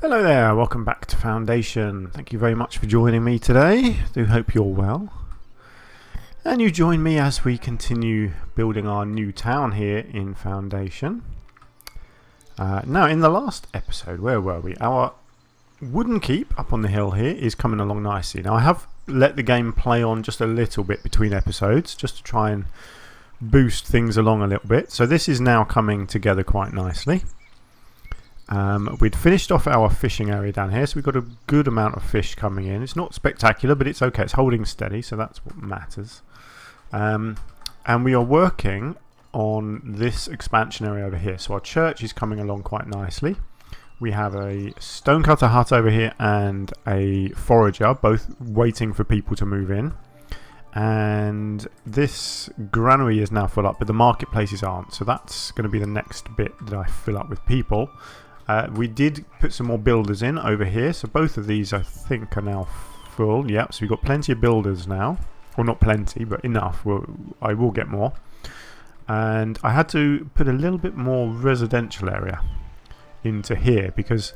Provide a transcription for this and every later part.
Hello there, welcome back to Foundation. Thank you very much for joining me today. Do hope you're well. And you join me as we continue building our new town here in Foundation. Now, in the last episode, where were we? Our wooden keep up on the hill here is coming along nicely. Now, I have let the game play on just a little bit between episodes, just to try and boost things along a little bit. So this is now coming together quite nicely. We'd finished off our fishing area down here, so we've got a good amount of fish coming in. It's not spectacular, but it's okay. It's holding steady, so that's what matters. And we are working on this expansion area over here. So our church is coming along quite nicely. We have a stonecutter hut over here and a forager, both waiting for people to move in. And this granary is now full up, but the marketplaces aren't. So that's going to be the next bit that I fill up with people. We did put some more builders in over here, so both of these I think are now full. Yep, so we've got plenty of builders now. Well, not plenty, but enough. I will get more. And I had to put a little bit more residential area into here because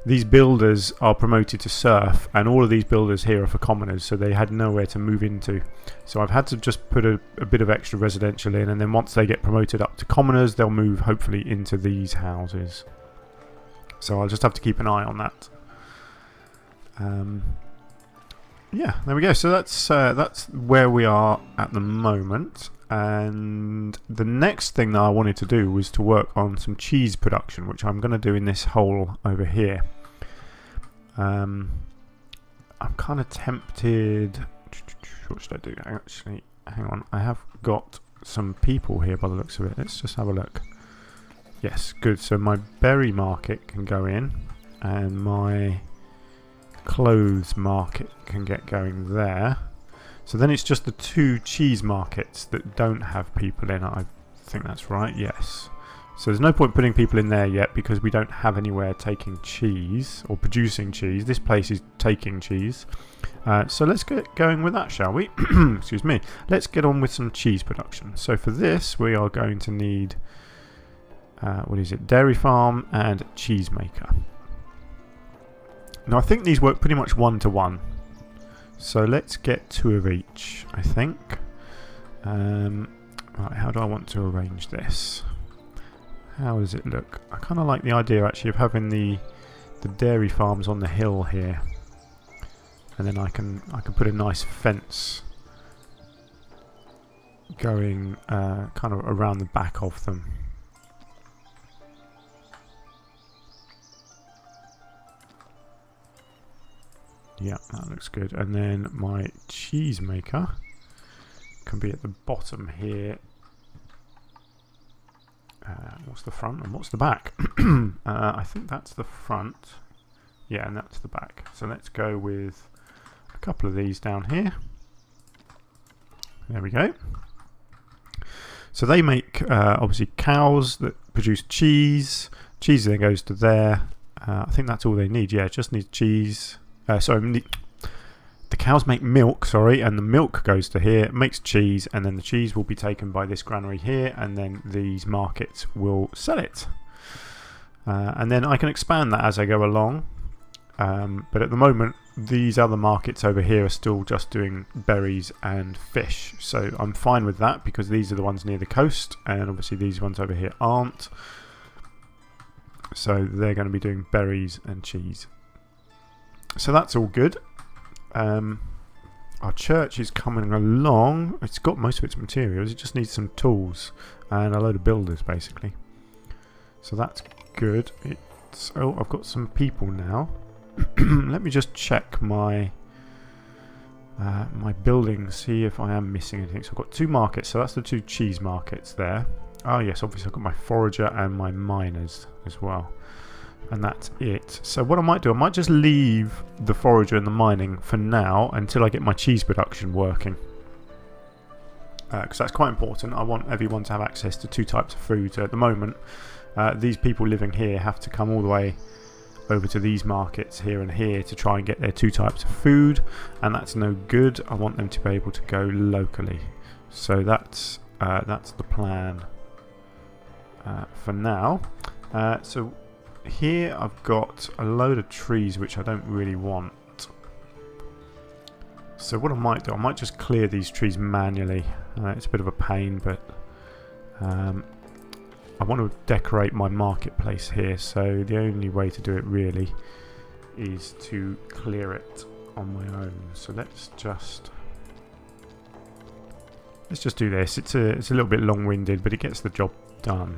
these builders are promoted to serf, and all of these builders here are for commoners, so they had nowhere to move into. So I've had to just put a bit of extra residential in, and then once they get promoted up to commoners, they'll move hopefully into these houses. So I'll just have to keep an eye on that. Yeah, there we go. So that's where we are at the moment. And the next thing that I wanted to do was to work on some cheese production, which I'm going to do in this hole over here. I'm kind of tempted. What should I do? Actually, hang on. I have got some people here by the looks of it. Let's just have a look. Yes, good. So my berry market can go in, and my clothes market can get going there. So then it's just the two cheese markets that don't have people in. I think that's right, yes. So there's no point putting people in there yet because we don't have anywhere taking cheese or producing cheese. This place is taking cheese. So let's get going with that, shall we? Excuse me. Let's get on with some cheese production. So for this we are going to need... what is it? Dairy farm and cheese maker. Now I think these work pretty much 1-to-1. So let's get 2 of each, I think. Right, how do I want to arrange this? How does it look? I kind of like the idea actually of having the dairy farms on the hill here, and then I can put a nice fence going kind of around the back of them. Yeah, that looks good. And then my cheese maker can be at the bottom here. What's the front and what's the back? I think that's the front. Yeah, and that's the back. So let's go with a couple of these down here. There we go. So they make obviously cows that produce cheese. Cheese then goes to there. I think that's all they need. Yeah, just need cheese. The cows make milk, and the milk goes to here, makes cheese, and then the cheese will be taken by this granary here, and then these markets will sell it. And then I can expand that as I go along. But at the moment, these other markets over here are still just doing berries and fish. So I'm fine with that because these are the ones near the coast, and obviously these ones over here aren't. So they're going to be doing berries and cheese. So that's all good. Our church is coming along. It's got most of its materials. It just needs some tools and a load of builders, basically. So that's good. Oh, I've got some people now. Let me just check my my building, see if I am missing anything. So I've got 2 markets. So that's the 2 cheese markets there. Oh yes, obviously I've got my forager and my miners as well. And that's it. So what I might do, I might just leave the forager and the mining for now until I get my cheese production working. Because that's quite important. I want everyone to have access to 2 types of food. So at the moment, these people living here have to come all the way over to these markets here and here to try and get their 2 types of food. And that's no good. I want them to be able to go locally. So that's the plan for now. So here I've got a load of trees which I don't really want. So what I might do, I might just clear these trees manually. It's a bit of a pain, but I want to decorate my marketplace here, so the only way to do it really is to clear it on my own. So let's just do this. It's a little bit long-winded, but it gets the job done.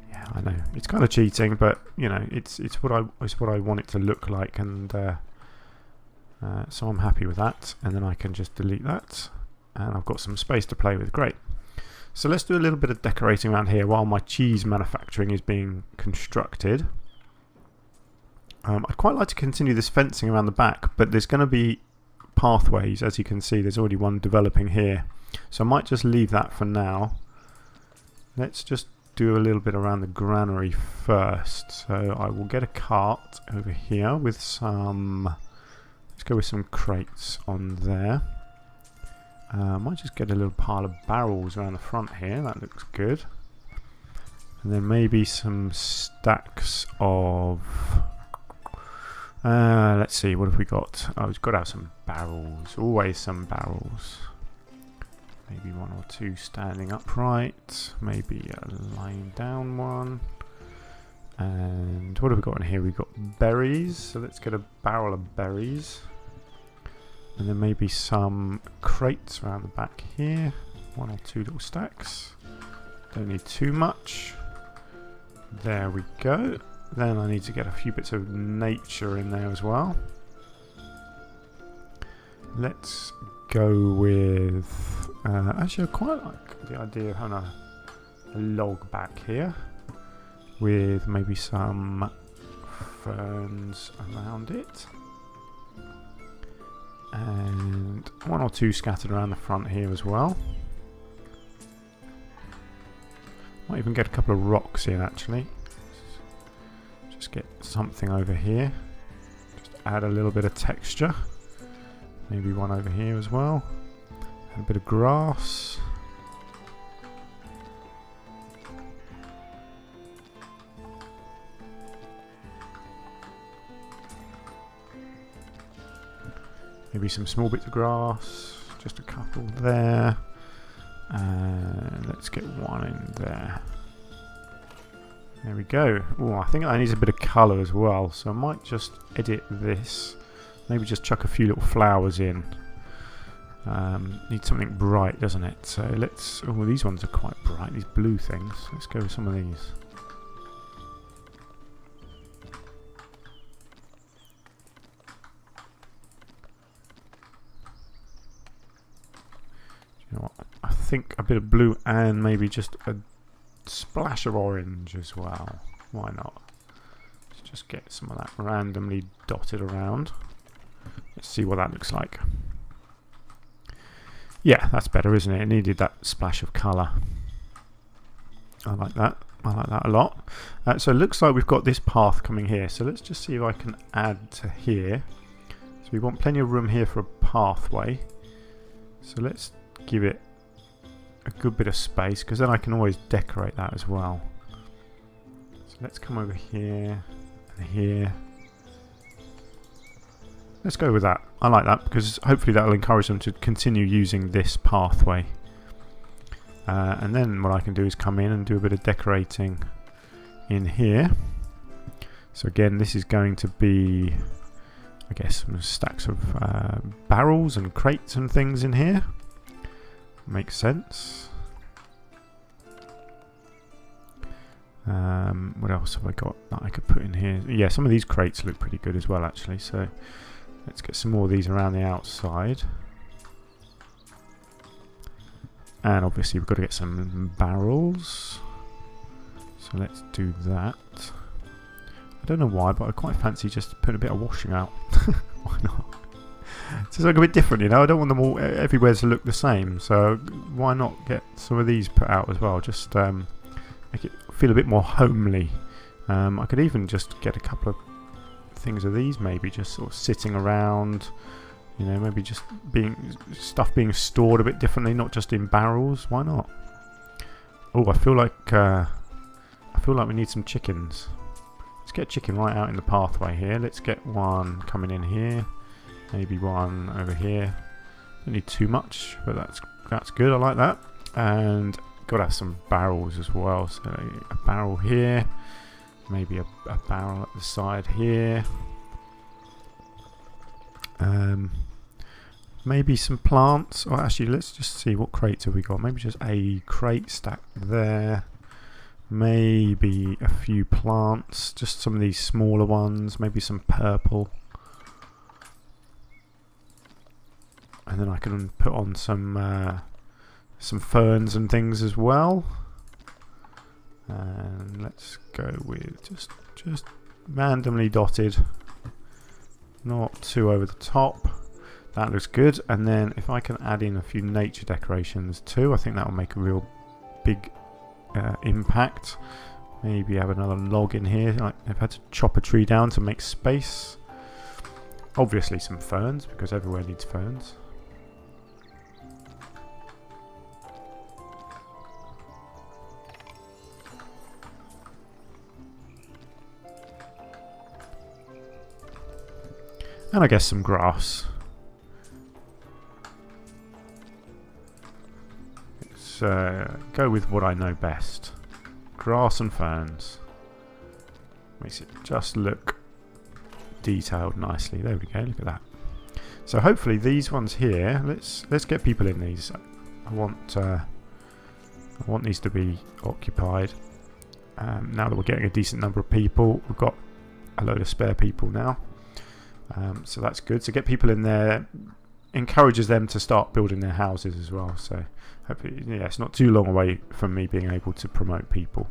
Yeah, I know it's kind of cheating, but you know, it's what I want it to look like, and so I'm happy with that. And then I can just delete that, and I've got some space to play with. Great. So let's do a little bit of decorating around here while my cheese manufacturing is being constructed. I'd quite like to continue this fencing around the back, but there's going to be pathways. As you can see, there's already one developing here, so I might just leave that for now. Let's just do a little bit around the granary first. So I will get a cart over here with some, let's go with some crates on there. I might just get a little pile of barrels around the front here. That looks good. And then maybe some stacks of let's see, what have we got? Oh, we've got to have some barrels. Always some barrels. Maybe one or two standing upright. Maybe a lying down one. And what have we got in here? We've got berries. So let's get a barrel of berries. And then maybe some crates around the back here. One or two little stacks. Don't need too much. There we go. Then I need to get a few bits of nature in there as well. Let's go with... actually, I quite like the idea of having a log back here with maybe some ferns around it. And one or two scattered around the front here as well. Might even get a couple of rocks in actually. Just get something over here. Just add a little bit of texture. Maybe one over here as well. And a bit of grass. Maybe some small bits of grass, just a couple there, and let's get one in there. There we go. Oh, I think that needs a bit of colour as well, so I might just edit this. Maybe just chuck a few little flowers in. Needs something bright, doesn't it? So let's... Oh, these ones are quite bright, these blue things. Let's go with some of these. You know what? I think a bit of blue and maybe just a splash of orange as well. Why not? Let's just get some of that randomly dotted around. Let's see what that looks like. Yeah, that's better, isn't it? It needed that splash of colour. I like that. I like that a lot. So it looks like we've got this path coming here. So let's just see if I can add to here. So we want plenty of room here for a pathway. So let's give it a good bit of space, because then I can always decorate that as well. So let's come over here and here. Let's go with that. I like that, because hopefully that will encourage them to continue using this pathway. And then what I can do is come in and do a bit of decorating in here. So again, this is going to be, I guess, some stacks of barrels and crates and things in here. Makes sense. What else have I got that I could put in here? Yeah, some of these crates look pretty good as well, actually. So let's get some more of these around the outside. And obviously we've got to get some barrels. So let's do that. I don't know why, but I quite fancy just putting a bit of washing out. Why not? It's just like a bit different, you know. I don't want them all everywhere to look the same. So why not get some of these put out as well? Just make it feel a bit more homely. I could even just get a couple of things of these maybe just sort of sitting around You know, maybe just stuff being stored a bit differently, not just in barrels. Why not? Oh, I feel like we need some chickens. Let's get a chicken right out in the pathway here. Let's get one coming in here. Maybe one over here. Don't need too much, but that's good. I like that. And got to have some barrels as well. So a barrel here. Maybe a barrel at the side here. Maybe some plants. Or actually, let's just see what crates have we got. Maybe just a crate stacked there. Maybe a few plants. Just some of these smaller ones. Maybe some purple. And then I can put on some ferns and things as well. And let's go with just randomly dotted. Not too over the top. That looks good. And then if I can add in a few nature decorations too, I think that will make a real big impact. Maybe have another log in here. I've had to chop a tree down to make space. Obviously some ferns, because everywhere needs ferns. And I guess some grass. Let's go with what I know best. Grass and ferns. Makes it just look detailed nicely. There we go, look at that. So hopefully these ones here, let's get people in these. I want these to be occupied. Now that we're getting a decent number of people, we've got a load of spare people now. So that's good. So get people in there, encourages them to start building their houses as well. So hopefully, yeah, it's not too long away from me being able to promote people.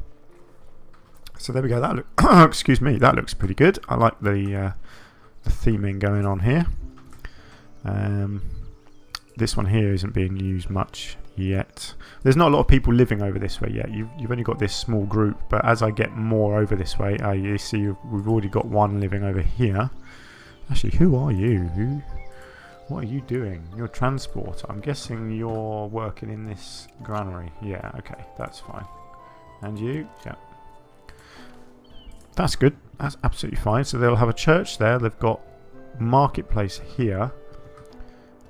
So there we go. That excuse me, that looks pretty good. I like the theming going on here. This one here isn't being used much yet. There's not a lot of people living over this way yet. You've only got this small group, but as I get more over this way, you see we've already got one living over here. Actually, who are you? What are you doing? You're a transporter. I'm guessing you're working in this granary. Yeah, okay, that's fine. And you? Yeah. That's good. That's absolutely fine. So they'll have a church there. They've got marketplace here.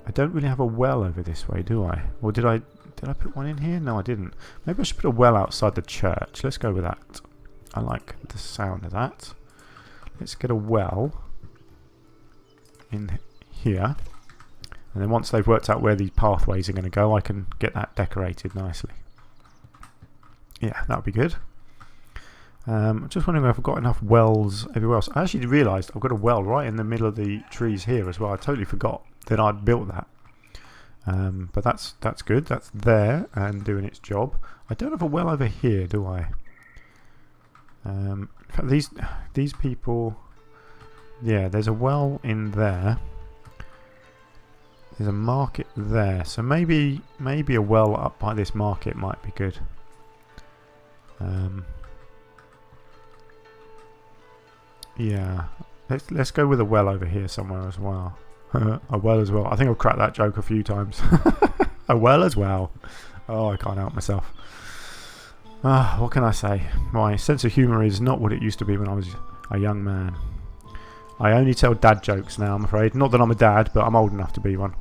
I don't really have a well over this way, do I? Or did I put one in here? No, I didn't. Maybe I should put a well outside the church. Let's go with that. I like the sound of that. Let's get a well in here, and then once they've worked out where these pathways are going to go, I can get that decorated nicely. Yeah, that would be good. I'm just wondering if I've got enough wells everywhere else. I actually realised I've got a well right in the middle of the trees here as well. I totally forgot that I'd built that. But that's good. That's there and doing its job. I don't have a well over here, do I? In fact, these people. Yeah, there's a well in there. There's a market there, so maybe a well up by this market might be good. Yeah, let's go with a well over here somewhere as well. A well as well. I think I've cracked that joke a few times. A well as well. Oh, I can't help myself. What can I say? My sense of humour is not what it used to be when I was a young man. I only tell dad jokes now, I'm afraid. Not that I'm a dad, but I'm old enough to be one.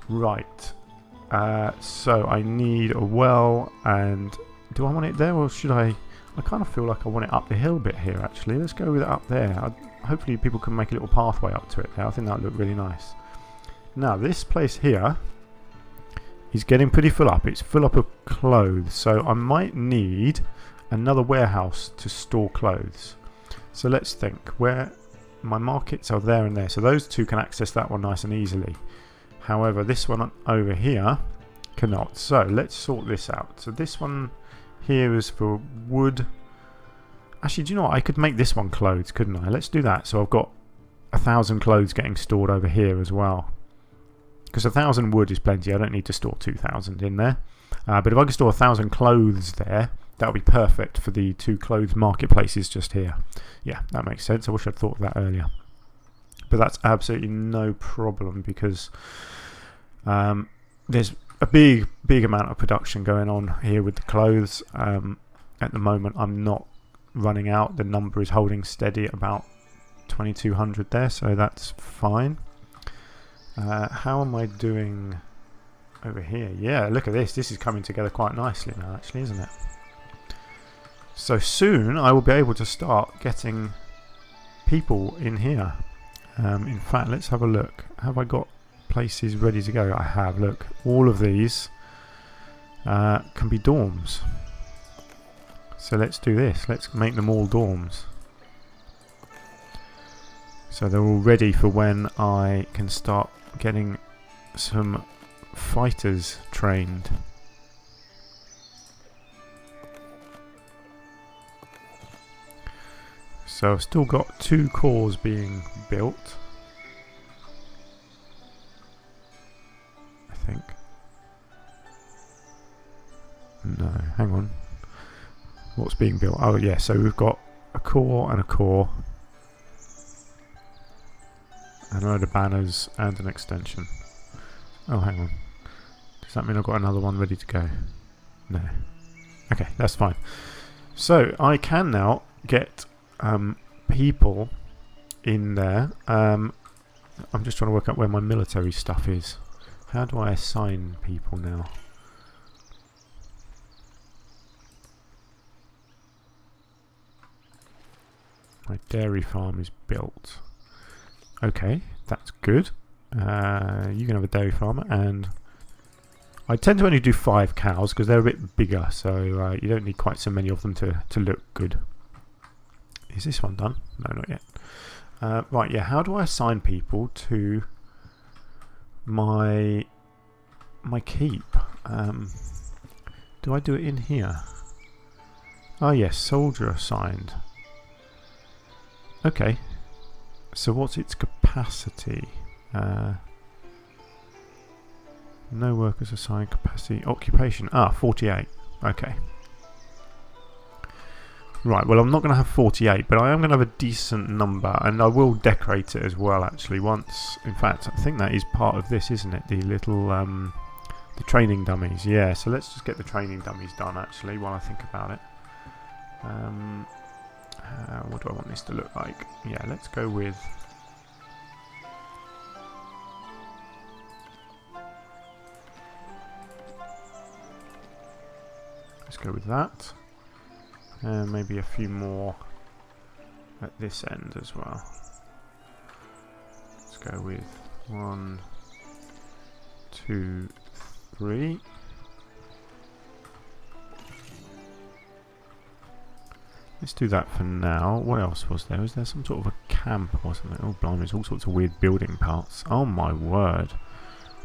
Right. So I need a well, and do I want it there, or should I kind of feel like I want it up the hill bit here, actually. Let's go with it up there. Hopefully people can make a little pathway up to it there. I think that would look really nice. Now, this place here is getting pretty full up. It's full up of clothes, so I might need another warehouse to store clothes. So let's think, where my markets are there and there. So those two can access that one nice and easily. However, this one over here cannot. So let's sort this out. So this one here is for wood. Actually, do you know what? I could make this one clothes, couldn't I? Let's do that. So I've got 1,000 clothes getting stored over here as well. Because 1,000 wood is plenty. I don't need to store 2,000 in there. But if I could store 1,000 clothes there, that would be perfect for the two clothes marketplaces just here. Yeah, that makes sense. I wish I'd thought of that earlier. but that's absolutely no problem because there's a big amount of production going on here with the clothes. At the moment I'm not running out. The number is holding steady at about 2200 there, so that's fine. How am I doing over here? Yeah, look at this. This is coming together quite nicely now, actually, isn't it? So soon I will be able to start getting people in here. In fact, let's have a look. Have I got places ready to go? I have. Look, all of these can be dorms. So let's do this. Let's make them all dorms. So they're all ready for when I can start getting some fighters trained. So I've still got 2 cores being built, I think. No, hang on. What's being built? Oh yeah, so we've got a core and a core, and a load of banners and an extension. Oh, hang on. Does that mean I've got another one ready to go? No. Okay, that's fine. So I can now get people in there. I'm just trying to work out where my military stuff is. How do I assign people now? My dairy farm is built. Okay, that's good. You can have a dairy farm, and I tend to only do 5 cows because they're a bit bigger, so you don't need quite so many of them to look good. Is this one done? No, not yet. Right, yeah. How do I assign people to my keep? Do I do it in here? Oh yes, soldier assigned. Okay. So what's its capacity? No workers assigned. Capacity. Occupation. 48. Okay. Right, well I'm not going to have 48, but I am going to have a decent number, and I will decorate it as well actually once. In fact, I think that is part of this, isn't it? The little, the training dummies. Yeah, so let's just get the training dummies done actually while I think about it. What do I want this to look like? Yeah, let's go with... Let's go with that. And maybe a few more at this end as well. Let's go with 1, 2, 3. Let's do that for now. What else was there? Was there some sort of a camp, wasn't there? Oh, blimey, there's all sorts of weird building parts. Oh my word.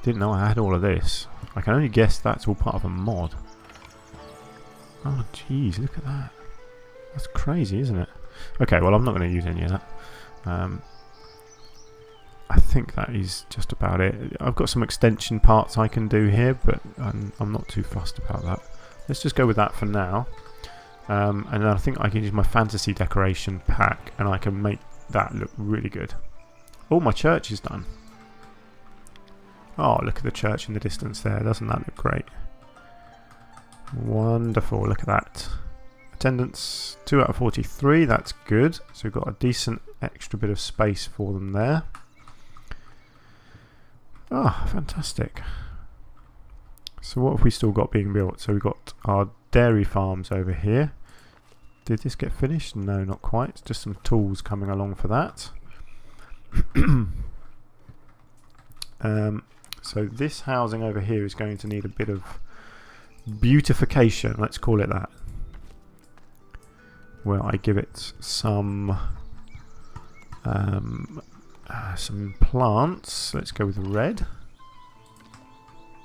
Didn't know I had all of this. I can only guess that's all part of a mod. Oh, jeez, look at that. That's crazy, isn't it? Okay, well, I'm not going to use any of that. I think that is just about it. I've got some extension parts I can do here, but I'm not too fussed about that. Let's just go with that for now. And then I think I can use my fantasy decoration pack, and I can make that look really good. Oh, my church is done. Oh, look at the church in the distance there. Doesn't that look great? Wonderful, look at that. Attendance 2 out of 43, that's good. So we've got a decent extra bit of space for them there. Ah, fantastic. So what have we still got being built? So we've got our dairy farms over here. Did this get finished? No, not quite. It's just some tools coming along for that. So this housing over here is going to need a bit of beautification, let's call it that. Well, I give it some plants. Let's go with red.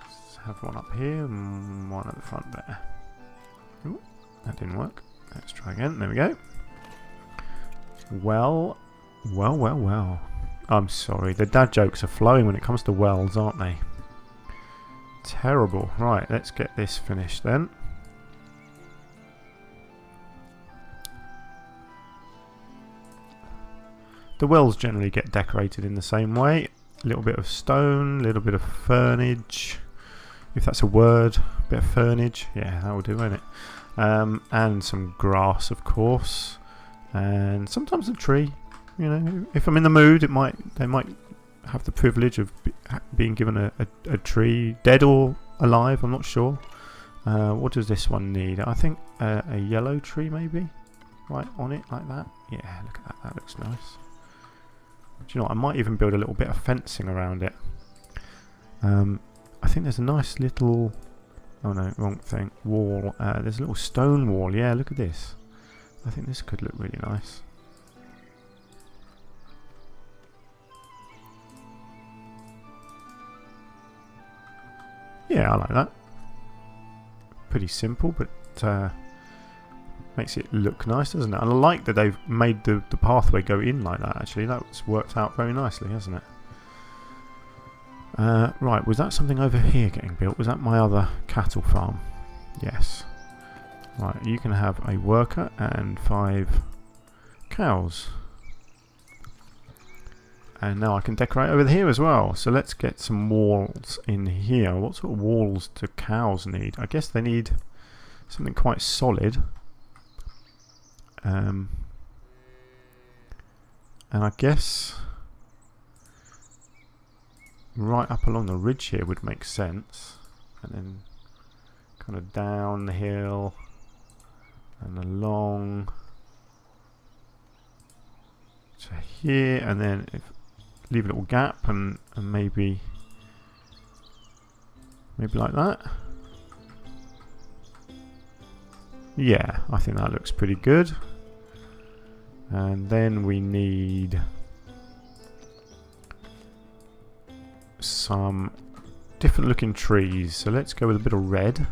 Let's have one up here and one at the front there. Ooh, that didn't work. Let's try again. There we go. Well. I'm sorry. The dad jokes are flowing when it comes to wells, aren't they? Terrible. Right, let's get this finished then. the wells generally get decorated in the same way. A little bit of stone, a little bit of fernage, if that's a word. A bit of fernage, yeah, that will do, won't it? And some grass, of course, and sometimes a tree. You know, if I'm in the mood, they might have the privilege of being given a tree, dead or alive. I'm not sure. What does this one need? I think a yellow tree, maybe, right on it like that. Yeah, look at that. That looks nice. Do you know what? I might even build a little bit of fencing around it. I think there's a nice little... Oh no, wrong thing. Wall. There's a little stone wall. Yeah, look at this. I think this could look really nice. Yeah, I like that. Pretty simple, but makes it look nice, doesn't it? And I like that they've made the pathway go in like that, actually. That's worked out very nicely, hasn't it? Right, was that something over here getting built? Was that my other cattle farm? Yes. Right, you can have a worker and 5 cows. And now I can decorate over here as well. So let's get some walls in here. What sort of walls do cows need? I guess they need something quite solid. And I guess right up along the ridge here would make sense. And then kind of down the hill and along to here, and then leave a little gap and maybe like that. Yeah, I think that looks pretty good. And then we need some different looking trees. So let's go with a bit of red.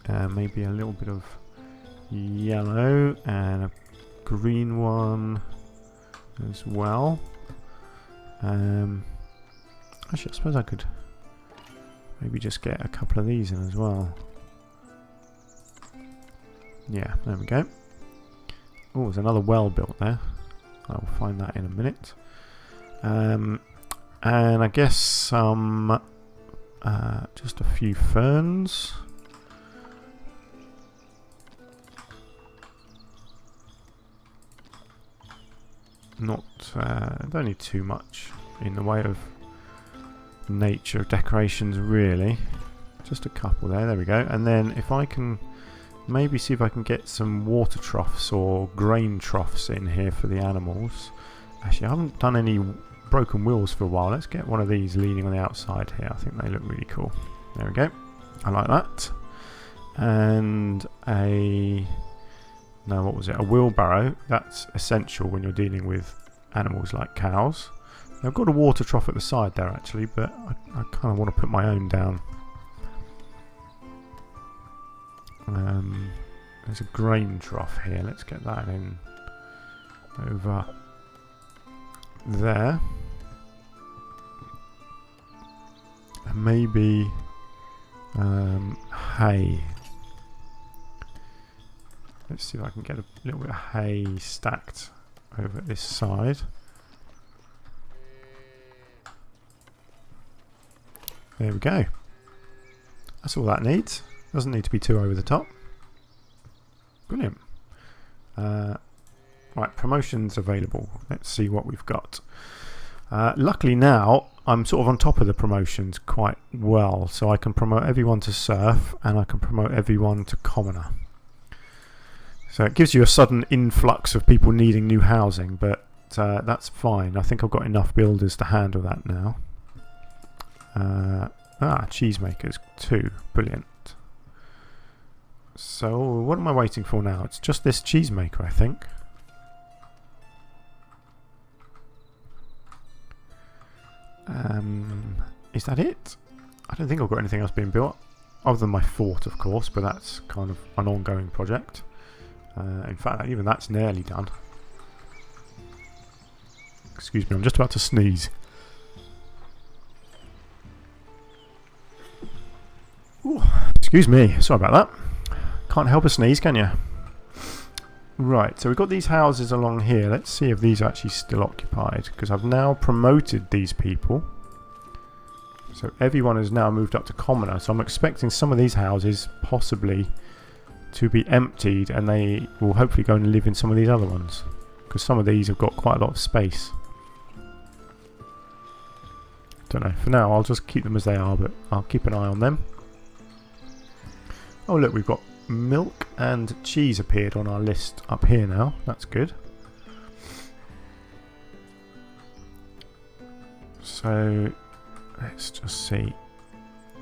Maybe a little bit of yellow and a green one as well. Actually, I suppose I could maybe just get a couple of these in as well. Yeah, there we go. Oh, there's another well built there. I'll find that in a minute. And I guess some just a few ferns. Don't need too much in the way of nature decorations, really. Just a couple there. There we go. And then if I can maybe see if I can get some water troughs or grain troughs in here for the animals. Actually, I haven't done any broken wheels for a while. Let's get one of these leaning on the outside here. I think they look really cool. There we go. I like that. And what was it? A wheelbarrow. That's essential when you're dealing with animals like cows. I've got a water trough at the side there, actually, but I kind of want to put my own down. There's a grain trough here. Let's get that in over there. And maybe hay. Let's see if I can get a little bit of hay stacked over this side. There we go. That's all that needs. Doesn't need to be too over the top. Brilliant. Right, promotions available. Let's see what we've got. Luckily now, I'm sort of on top of the promotions quite well. So I can promote everyone to serf and I can promote everyone to commoner. So it gives you a sudden influx of people needing new housing, but that's fine. I think I've got enough builders to handle that now. Cheesemakers too. Brilliant. So what am I waiting for now? It's just this cheesemaker, I think. Is that it? I don't think I've got anything else being built other than my fort, of course, but that's kind of an ongoing project. In fact, even that's nearly done. Excuse me, I'm just about to sneeze. Ooh, excuse me, sorry about that. Can't help a sneeze, can you? Right, so we've got these houses along here. Let's see if these are actually still occupied, because I've now promoted these people. So everyone has now moved up to commoner, so I'm expecting some of these houses possibly to be emptied, and they will hopefully go and live in some of these other ones, because some of these have got quite a lot of space. Don't know, for now I'll just keep them as they are, but I'll keep an eye on them. Oh look, we've got milk and cheese appeared on our list up here now. That's good. So let's just see.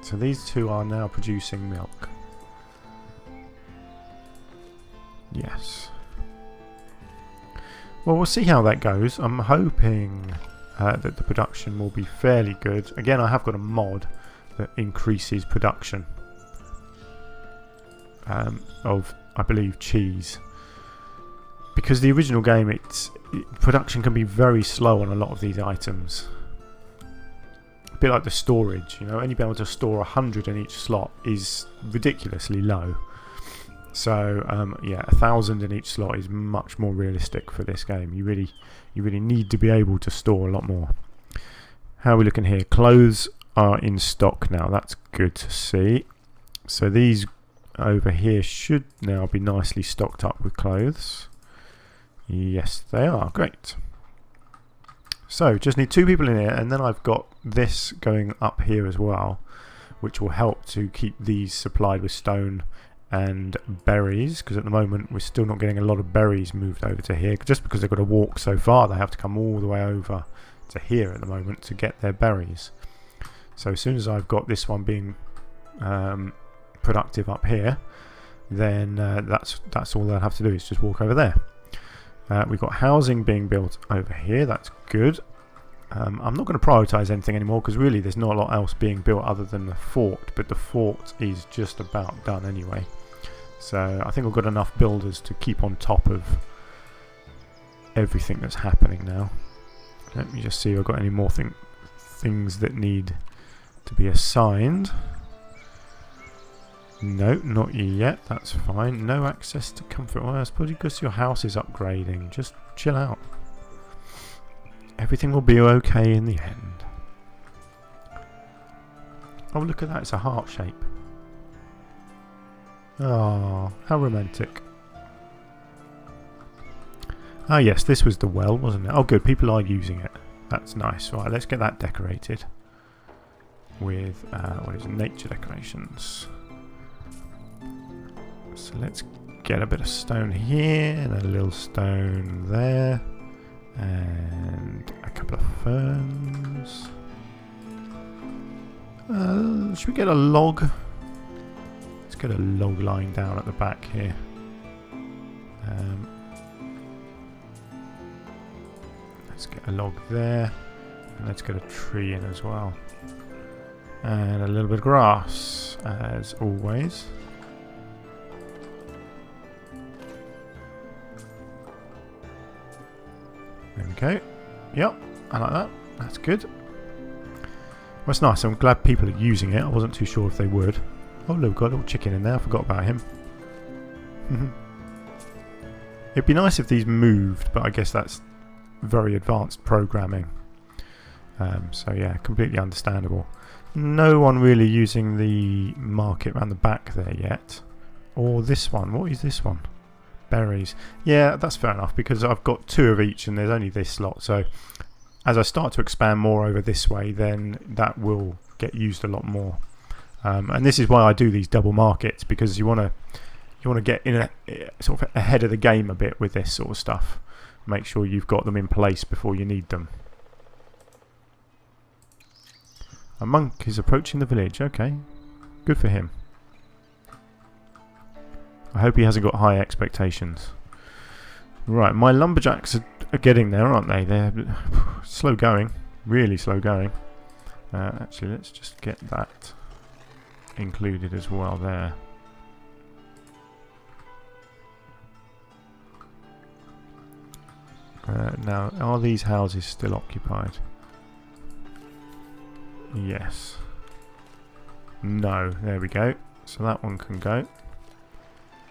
So these two are now producing milk. Yes. Well, we'll see how that goes. I'm hoping that the production will be fairly good. Again, I have got a mod that increases production of, I believe, cheese. Because the original game, production can be very slow on a lot of these items. A bit like the storage, you know, only being able to store 100 in each slot is ridiculously low. So yeah, 1,000 in each slot is much more realistic for this game. You really need to be able to store a lot more. How are we looking here? Clothes are in stock now. That's good to see. So these over here should now be nicely stocked up with clothes. Yes, they are. Great. So just need 2 people in here, and then I've got this going up here as well, which will help to keep these supplied with stone and berries, because at the moment we're still not getting a lot of berries moved over to here. Just because they've got to walk so far, they have to come all the way over to here at the moment to get their berries. So as soon as I've got this one being productive up here, then that's all they'll have to do, is just walk over there. We've got housing being built over here. That's good. I'm not going to prioritise anything anymore, because really there's not a lot else being built other than the fort, but the fort is just about done anyway. So I think we've got enough builders to keep on top of everything that's happening now. Let me just see if I've got any more things that need to be assigned. No, not yet. That's fine. No access to comfort. Well, I suppose because your house is upgrading. Just chill out. Everything will be okay in the end. Oh, look at that. It's a heart shape. Oh, how romantic. Ah, yes, this was the well, wasn't it? Oh, good. People are using it. That's nice. Right, let's get that decorated with, what is it? Nature decorations. So let's get a bit of stone here and a little stone there and a couple of ferns. Should we get a log? Let's get a log lying down at the back here. Let's get a log there, and let's get a tree in as well, and a little bit of grass as always. There we go. Yep, I like that. That's good. Well, it's nice. I'm glad people are using it. I wasn't too sure if they would. Oh, look, got a little chicken in there. I forgot about him. It'd be nice if these moved, but I guess that's very advanced programming. So yeah, completely understandable. No one really using the market around the back there yet. Or this one. What is this one? Berries. Yeah, that's fair enough, because I've got 2 of each and there's only this slot. So as I start to expand more over this way, then that will get used a lot more. And this is why I do these double markets, because you want to get in sort of ahead of the game a bit with this sort of stuff. Make sure you've got them in place before you need them. A monk is approaching the village. Okay, good for him. I hope he hasn't got high expectations. Right, my lumberjacks are getting there, aren't they? They're slow going, really slow going. Actually, let's just get that included as well there. Now, are these houses still occupied? Yes. No, there we go. So that one can go.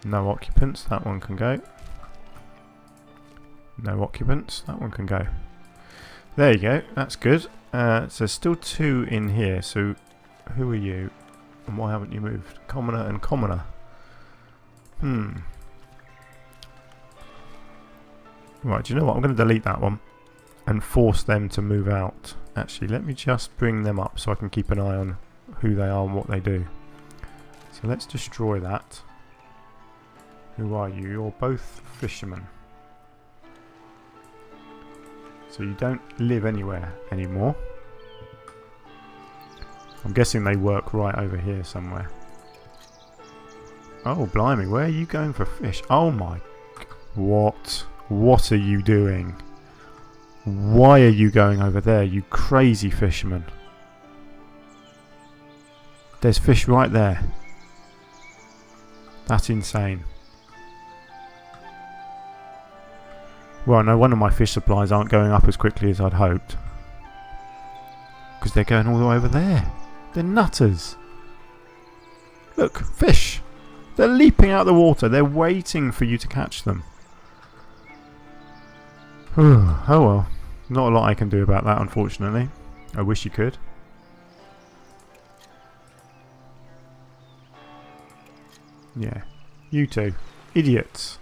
No occupants, that one can go. No occupants. That one can go. There you go. That's good. So there's still 2 in here. So who are you? And why haven't you moved? Commoner and commoner. Right, do you know what? I'm going to delete that one and force them to move out. Actually, let me just bring them up so I can keep an eye on who they are and what they do. So let's destroy that. Who are you? You're both fishermen. So you don't live anywhere anymore. I'm guessing they work right over here somewhere. Oh, blimey, where are you going for fish? Oh my... What? What are you doing? Why are you going over there, you crazy fisherman? There's fish right there. That's insane. Well, no wonder my fish supplies aren't going up as quickly as I'd hoped. Because they're going all the way over there. They're nutters. Look, fish. They're leaping out of the water. They're waiting for you to catch them. Oh well. Not a lot I can do about that, unfortunately. I wish you could. Yeah. You two. Idiots.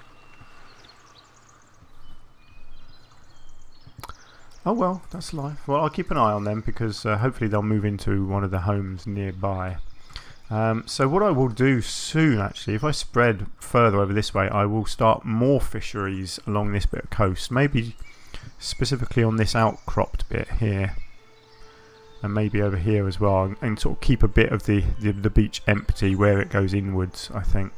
Oh well, that's life. Well, I'll keep an eye on them because hopefully they'll move into one of the homes nearby. So what I will do soon, actually, if I spread further over this way, I will start more fisheries along this bit of coast. Maybe specifically on this outcropped bit here. And maybe over here as well. And sort of keep a bit of the beach empty where it goes inwards, I think.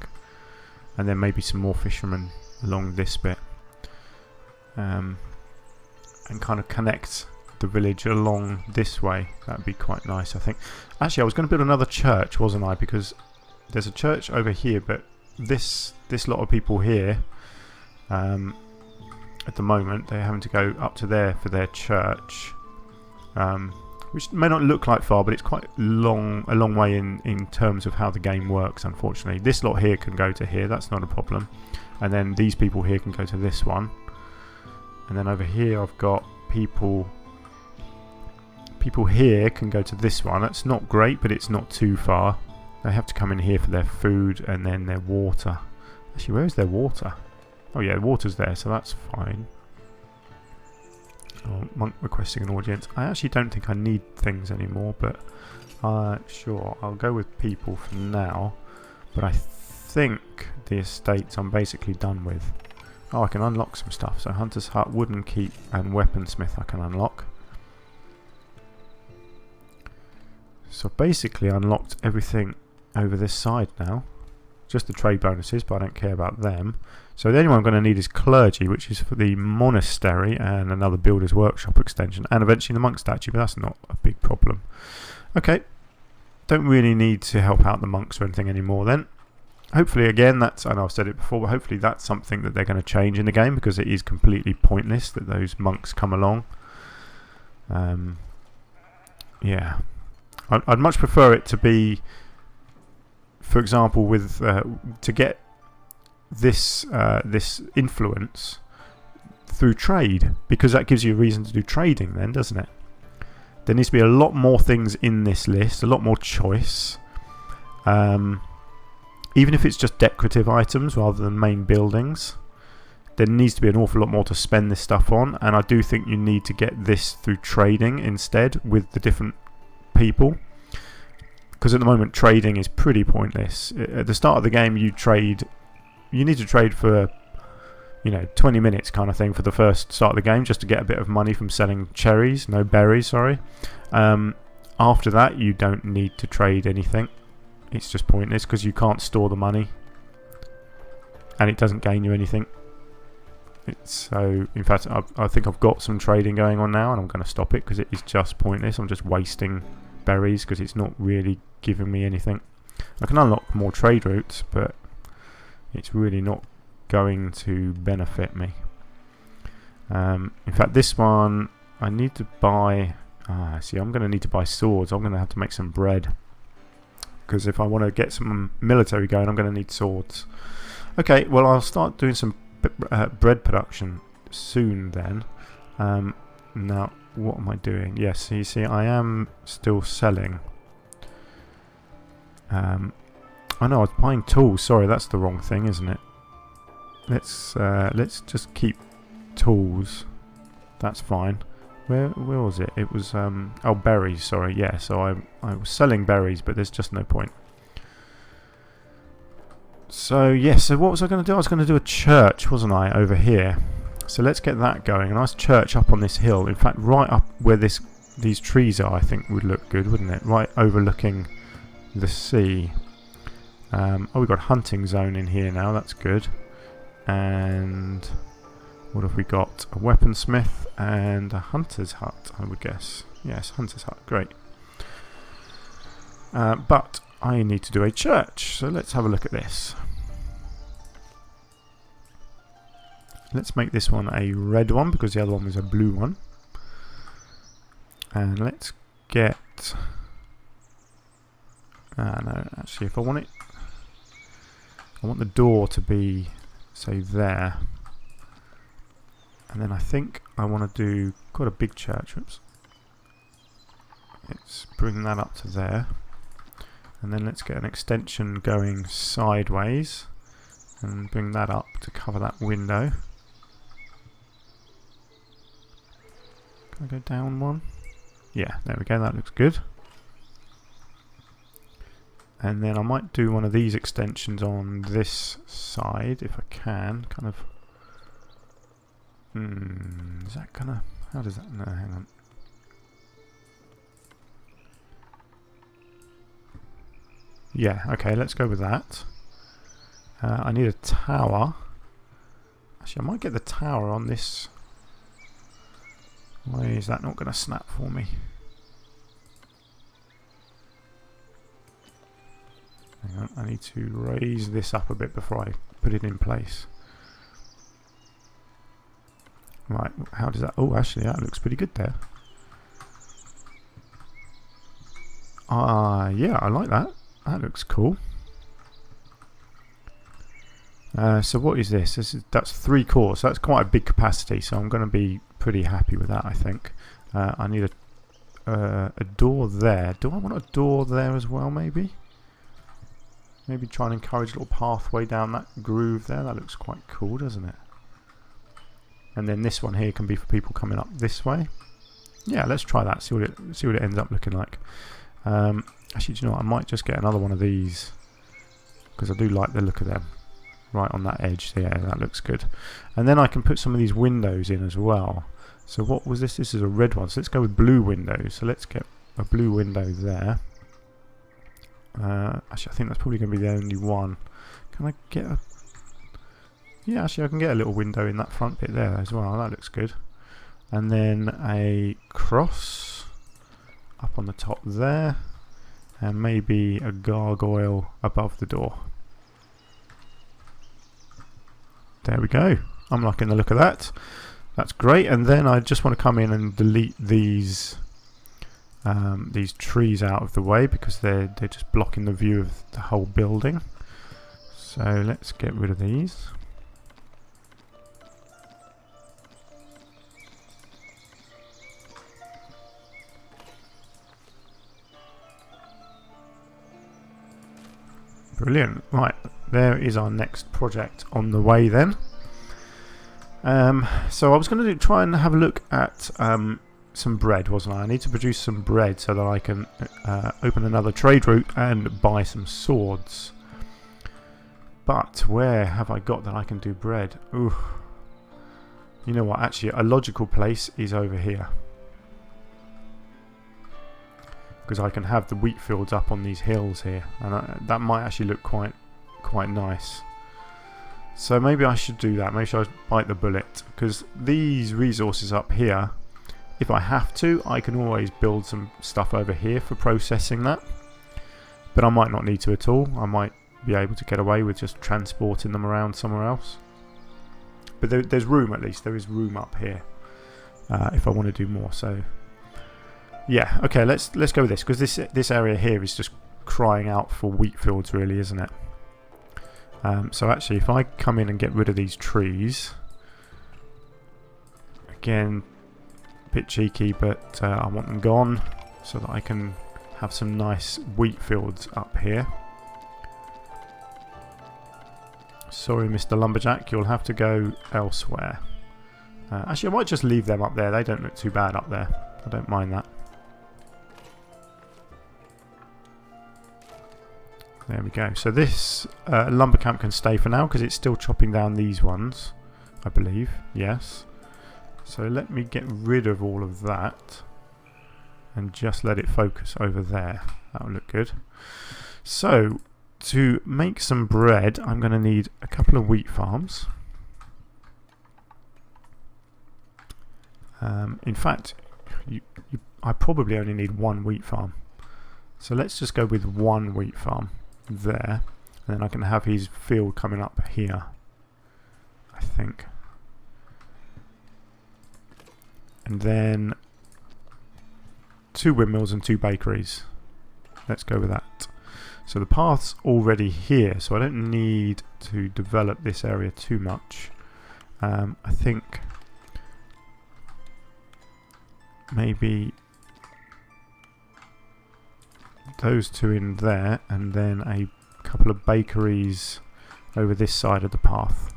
And then maybe some more fishermen along this bit. And kind of connect the village along this way. That'd be quite nice, I think. Actually, I was going to build another church, wasn't I? Because there's a church over here, but this lot of people here, at the moment, they're having to go up to there for their church, which may not look like far, but it's quite a long way in terms of how the game works, unfortunately. This lot here can go to here, that's not a problem. And then these people here can go to this one. And then over here I've got people here can go to this one. That's not great, but it's not too far. They have to come in here for their food and then their water. Actually, where is their water? Oh yeah, the water's there, so that's fine. Oh, monk requesting an audience. I actually don't think I need things anymore, but sure, I'll go with people for now. But I think the estates I'm basically done with. Oh, I can unlock some stuff. So Hunter's Hut, Wooden Keep and Weaponsmith I can unlock. So basically unlocked everything over this side now. Just the trade bonuses, but I don't care about them. So the only one I'm going to need is Clergy, which is for the monastery and another Builder's Workshop extension. And eventually the monk statue, but that's not a big problem. Okay. Don't really need to help out the monks or anything anymore then. Hopefully, again, I know I've said it before, but hopefully that's something that they're going to change in the game because it is completely pointless that those monks come along. Yeah. I'd much prefer it to be, for example, with to get this influence through trade, because that gives you a reason to do trading then, doesn't it? There needs to be a lot more things in this list, a lot more choice. Even if it's just decorative items rather than main buildings, there needs to be an awful lot more to spend this stuff on, and I do think you need to get this through trading instead with the different people, because at the moment trading is pretty pointless. At the start of the game you need to trade for 20 minutes kind of thing for the first start of the game, just to get a bit of money from selling berries, sorry. After that you don't need to trade anything. It's just pointless because you can't store the money and it doesn't gain you anything. So, in fact, I think I've got some trading going on now and I'm going to stop it because it is just pointless. I'm just wasting berries because it's not really giving me anything. I can unlock more trade routes, but it's really not going to benefit me. In fact, this one I need to buy... see, I'm going to need to buy swords. I'm going to have to make some bread. Because if I want to get some military going, I'm going to need swords. Okay, well, I'll start doing some bread production. soon then. Now, what am I doing? Yes, you see, I am still selling. I know I was buying tools. Sorry, that's the wrong thing, isn't it? Let's just keep tools. That's fine. Where was it? It was oh, berries. Sorry, yeah. So I was selling berries, but there's just no point. So yes. So what was I going to do? I was going to do a church, wasn't I, over here? So let's get that going. A nice church up on this hill. In fact, right up where these trees are, I think would look good, wouldn't it? Right overlooking the sea. Oh, we've got a hunting zone in here now. That's good. And what have we got? A weaponsmith and a hunter's hut, I would guess. Yes, hunter's hut. Great. But I need to do a church. So let's have a look at this. Let's make this one a red one because the other one was a blue one. And let's get... no, actually, if I want it... I want the door to be, say, there. And then I think I want to do quite a big church. Oops. Let's bring that up to there. And then let's get an extension going sideways. And bring that up to cover that window. Can I go down one? Yeah, there we go. That looks good. And then I might do one of these extensions on this side if I can. Kind of. Is that gonna? How does that? No, hang on. Yeah. Okay. Let's go with that. I need a tower. Actually, I might get the tower on this. Why is that not going to snap for me? Hang on, I need to raise this up a bit before I put it in place. Right, how does that... Oh, actually, that looks pretty good there. Yeah, I like that. That looks cool. So what is this? That's 3 cores. So that's quite a big capacity, so I'm going to be pretty happy with that, I think. I need a door there. Do I want a door there as well, maybe? Maybe try and encourage a little pathway down that groove there. That looks quite cool, doesn't it? And then this one here can be for people coming up this way. Yeah, let's try that. See what it ends up looking like. Actually, do you know what? I might just get another one of these because I do like the look of them. Right on that edge. Yeah, that looks good. And then I can put some of these windows in as well. So what was this? This is a red one. So let's go with blue windows. So let's get a blue window there. Actually, I think that's probably going to be the only one. Can I get a... Yeah, actually, I can get a little window in that front bit there as well. That looks good. And then a cross up on the top there. And maybe a gargoyle above the door. There we go. I'm liking the look of that. That's great. And then I just want to come in and delete these trees out of the way because they're just blocking the view of the whole building. So let's get rid of these. Brilliant. Right, there is our next project on the way then. So I was going to try and have a look at some bread, wasn't I? I need to produce some bread so that I can open another trade route and buy some swords. But where have I got that I can do bread? Ooh. You know what? Actually, a logical place is over here. Because I can have the wheat fields up on these hills here, and that might actually look quite nice. So maybe I should do that. Maybe I should bite the bullet, because these resources up here, if I have to, I can always build some stuff over here for processing that. But I might not need to at all. I might be able to get away with just transporting them around somewhere else. But there's room, at least. There is room up here if I want to do more. So. Yeah, okay, let's go with this, because this area here is just crying out for wheat fields, really, isn't it? So actually, if I come in and get rid of these trees, Again, a bit cheeky, but I want them gone so that I can have some nice wheat fields up here. Sorry, Mr. Lumberjack, you'll have to go elsewhere. Actually, I might just leave them up there. They don't look too bad up there. I don't mind that. There we go. So this lumber camp can stay for now because it's still chopping down these ones, I believe. Yes. So let me get rid of all of that and just let it focus over there. That will look good. So to make some bread, I'm going to need a couple of wheat farms. In fact, I probably only need one wheat farm. So let's just go with one wheat farm there. And then I can have his field coming up here, I think. And then 2 windmills and 2 bakeries. Let's go with that. So the path's already here, so I don't need to develop this area too much. I think maybe those 2 in there, and then a couple of bakeries over this side of the path.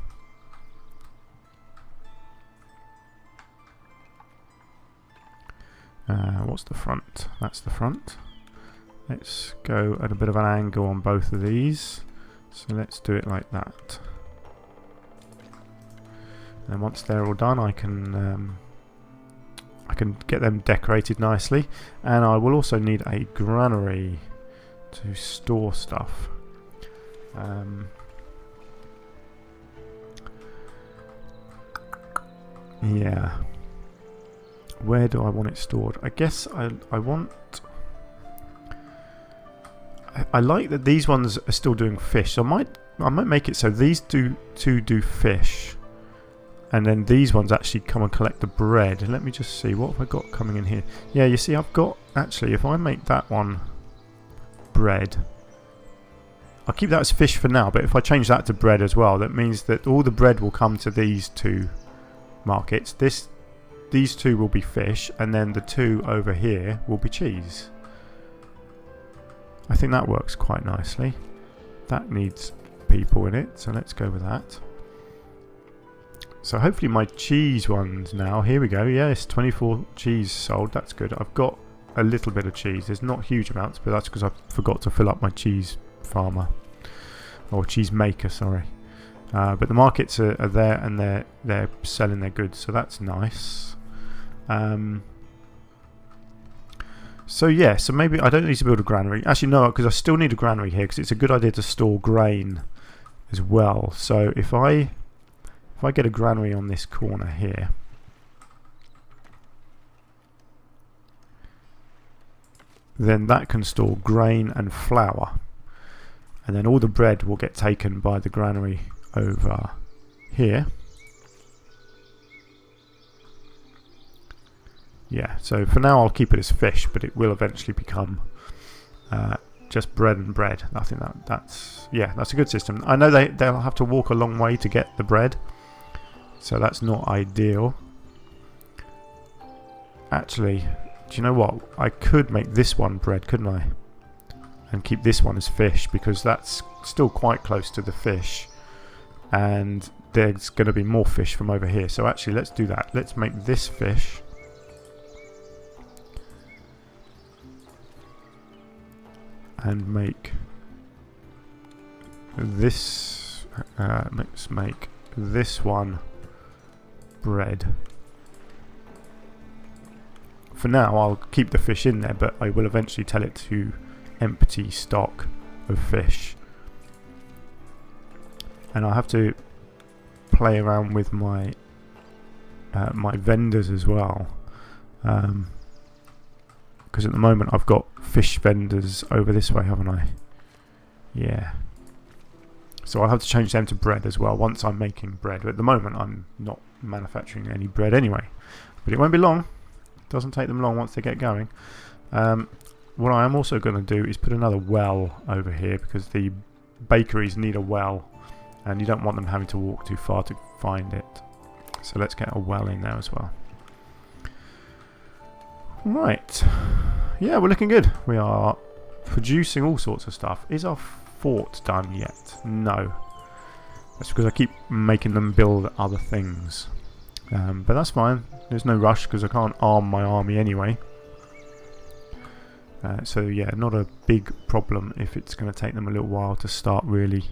What's the front? That's the front. Let's go at a bit of an angle on both of these. So let's do it like that. And once they're all done, I can get them decorated nicely. And I will also need a granary to store stuff. Yeah. Where do I want it stored? I guess I want... I like that these ones are still doing fish. So I might make it so these two do fish, and then these ones actually come and collect the bread. And let me just see, what have I got coming in here? Yeah, you see, I've got actually, if I make that one bread, I'll keep that as fish for now. But if I change that to bread as well, that means that all the bread will come to these 2 markets. These 2 will be fish, and then the 2 over here will be cheese. I think that works quite nicely. That needs people in it, so let's go with that. So hopefully my cheese ones now, here we go, yes, 24 cheese sold, that's good. I've got a little bit of cheese, there's not huge amounts, but that's because I forgot to fill up my cheese farmer, or cheese maker, sorry. But the markets are there, and they're selling their goods, so that's nice. So yeah, so maybe I don't need to build a granary. Actually no, because I still need a granary here, because it's a good idea to store grain as well. So if I get a granary on this corner here, then that can store grain and flour, and then all the bread will get taken by the granary over here. Yeah, so for now I'll keep it as fish, but it will eventually become just bread and bread. I think that's a good system. I know they'll have to walk a long way to get the bread, so that's not ideal. Actually, do you know what? I could make this one bread, couldn't I? And keep this one as fish, because that's still quite close to the fish, and there's going to be more fish from over here. So actually, let's do that. Let's make this fish. And make this, let's make this one bread. For now I'll keep the fish in there, but I will eventually tell it to empty stock of fish. And I'll have to play around with my my vendors as well. Because at the moment I've got fish vendors over this way, haven't I? Yeah. So I'll have to change them to bread as well once I'm making bread. But at the moment I'm not manufacturing any bread anyway. But it won't be long. It doesn't take them long once they get going. What I am also going to do is put another well over here, because the bakeries need a well, and you don't want them having to walk too far to find it. So let's get a well in there as well. Right. Yeah, we're looking good. We are producing all sorts of stuff. Is our fort done yet? No. That's because I keep making them build other things. But that's fine. There's no rush because I can't arm my army anyway. So yeah, not a big problem if it's going to take them a little while to start really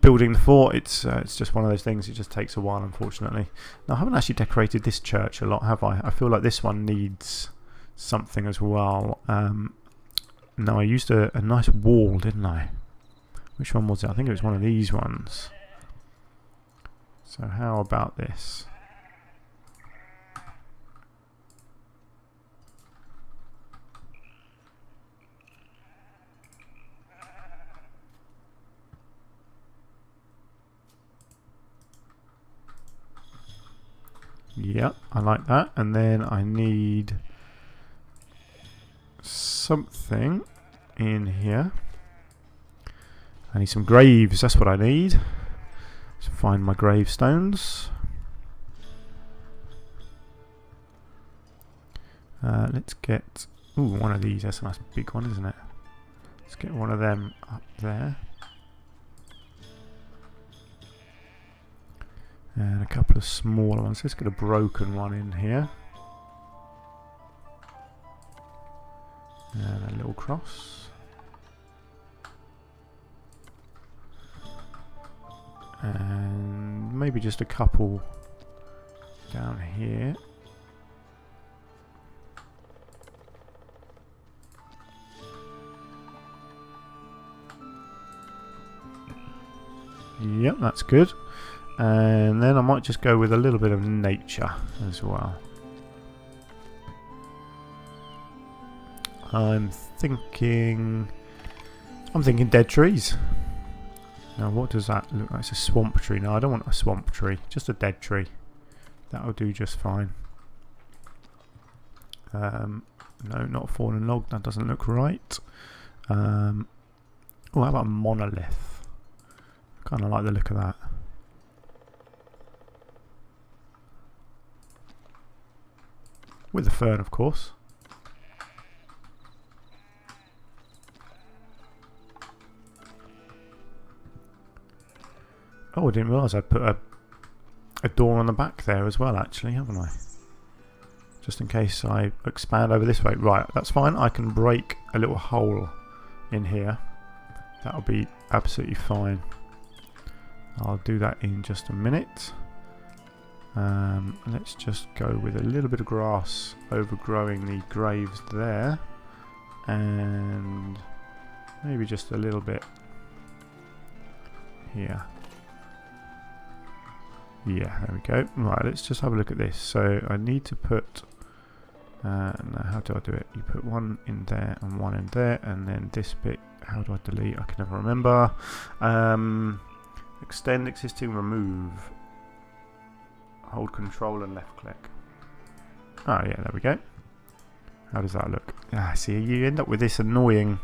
building the fort. It's just one of those things. It just takes a while, unfortunately. Now, I haven't actually decorated this church a lot, have I? I feel like this one needs something as well. No, I used a nice wall, didn't I? Which one was it? I think it was one of these ones. So how about this? Yep, I like that. And then I need something in here. I need some graves, that's what I need. Let's find my gravestones. Let's get... Ooh, one of these. That's a nice big one, isn't it? Let's get one of them up there. And a couple of smaller ones. Let's get a broken one in here. And a little cross. And maybe just a couple down here. Yep, that's good. And then I might just go with a little bit of nature as well. I'm thinking dead trees. Now what does that look like? It's a swamp tree. No, I don't want a swamp tree. Just a dead tree. That'll do just fine. No, not a fallen log. That doesn't look right. Oh, how about a monolith? Kind of like the look of that. With the fern, of course. Oh, I didn't realise I'd put a door on the back there as well, actually, haven't I? Just in case I expand over this way. Right, that's fine. I can break a little hole in here. That'll be absolutely fine. I'll do that in just a minute. Let's just go with a little bit of grass overgrowing the graves there. And maybe just a little bit here. Yeah, there we go. Right, let's just have a look at this. So I need to put... now how do I do it? You put one in there and one in there, and then this bit, how do I delete? I can never remember. Extend existing, remove. Hold control and left click. Oh yeah, there we go. How does that look? Ah, see, you end up with this annoying...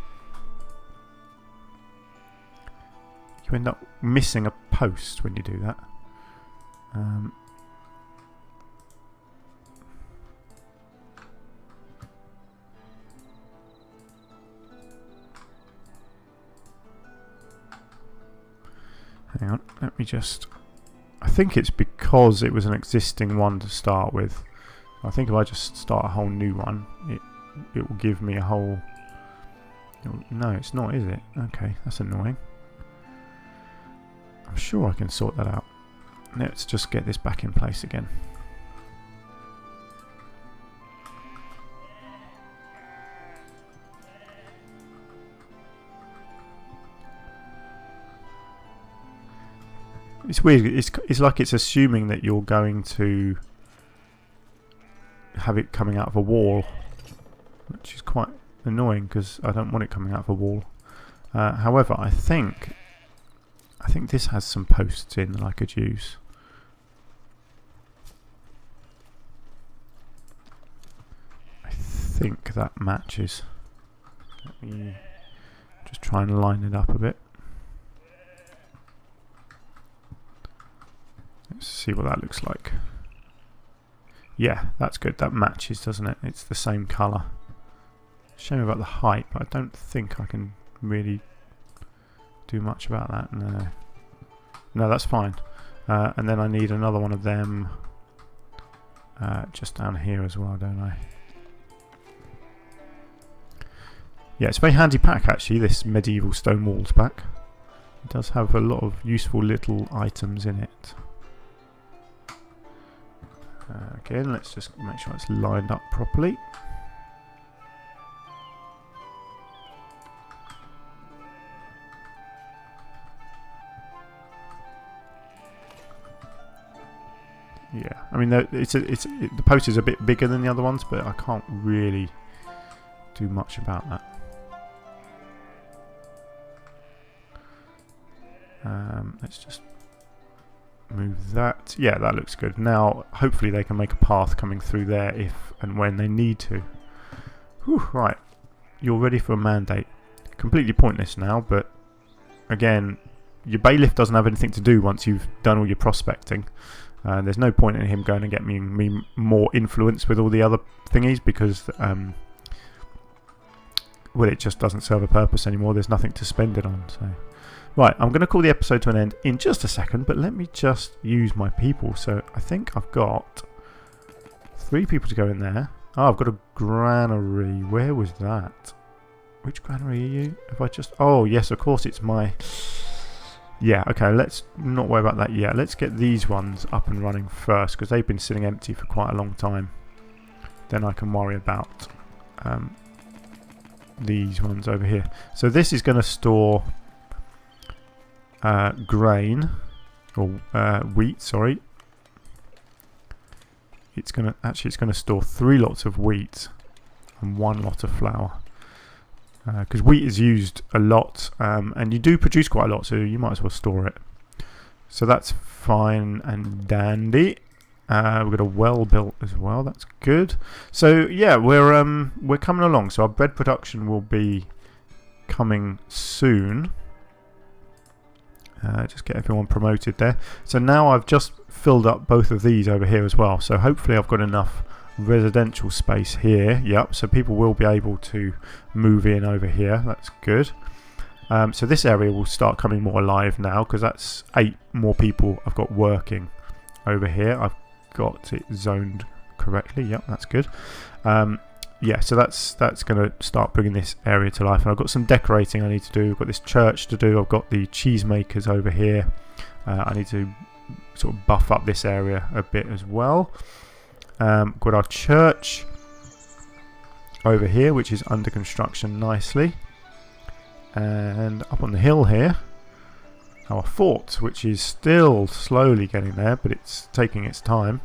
You end up missing a post when you do that. Hang on, let me just... I think it's because it was an existing one to start with. I think if I just start a whole new one, it will give me a whole... No, it's not, is it? Okay, that's annoying. I'm sure I can sort that out. Let's just get this back in place again. It's weird. It's like it's assuming that you're going to have it coming out of a wall, which is quite annoying because I don't want it coming out of a wall. However, I think this has some posts in that I could use. I think that matches. Let me just try and line it up a bit. Let's see what that looks like. Yeah, that's good. That matches, doesn't it? It's the same colour. Shame about the height, but I don't think I can really do much about that. No, that's fine. And then I need another one of them just down here as well, don't I? Yeah, it's a very handy pack actually, this medieval stone walls pack. It does have a lot of useful little items in it. Again, let's just make sure it's lined up properly. Yeah, I mean the post is a bit bigger than the other ones, but I can't really do much about that. Let's just move that. Yeah, that looks good. Now, hopefully they can make a path coming through there if and when they need to. Whew, right, you're ready for a mandate. Completely pointless now, but again, your bailiff doesn't have anything to do once you've done all your prospecting. There's no point in him going and getting me more influence with all the other thingies because, well, it just doesn't serve a purpose anymore. There's nothing to spend it on. So, right, I'm going to call the episode to an end in just a second, but let me just use my people. So I think I've got 3 people to go in there. Oh, I've got a granary. Where was that? Which granary are you? If I just... Oh, yes, of course, it's my... Yeah, okay, let's not worry about that yet. Let's get these ones up and running first, because they've been sitting empty for quite a long time. Then I can worry about these ones over here. So this is going to store grain, or wheat, sorry. It's going to store 3 lots of wheat and 1 lot of flour. Because wheat is used a lot, and you do produce quite a lot, so you might as well store it. So that's fine and dandy. We've got a well built as well. That's good. So yeah, we're coming along. So our bread production will be coming soon. Just get everyone promoted there. So now I've just filled up both of these over here as well. So hopefully I've got enough residential space here. Yep, so people will be able to move in over here. That's good. So this area will start coming more alive now, because that's 8 more people I've got working over here. I've got it zoned correctly. Yep, that's good. Yeah, so that's going to start bringing this area to life. And I've got some decorating I need to do. I've got this church to do. I've got the cheesemakers over here. I need to sort of buff up this area a bit as well. Got our church over here, which is under construction nicely, and up on the hill here our fort, which is still slowly getting there, but it's taking its time.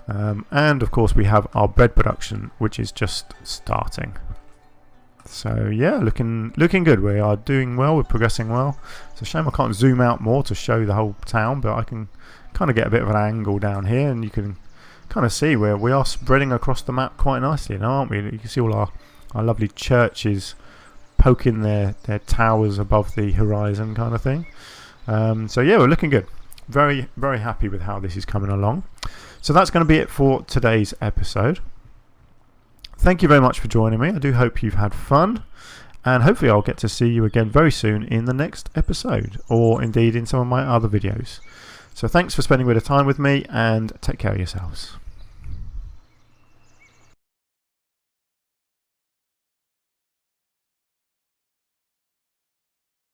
And of course we have our bread production, which is just starting. So yeah, looking good. We are doing well, we're progressing well. It's a shame I can't zoom out more to show the whole town, but I can kind of get a bit of an angle down here, and you can kind of see where we are spreading across the map quite nicely now, aren't we? You can see all our lovely churches poking their towers above the horizon kind of thing. So yeah, we're looking good. Very, very happy with how this is coming along. So that's going to be it for today's episode. Thank you very much for joining me. I do hope you've had fun, and hopefully I'll get to see you again very soon in the next episode, or indeed in some of my other videos. So thanks for spending a bit of time with me, and take care of yourselves.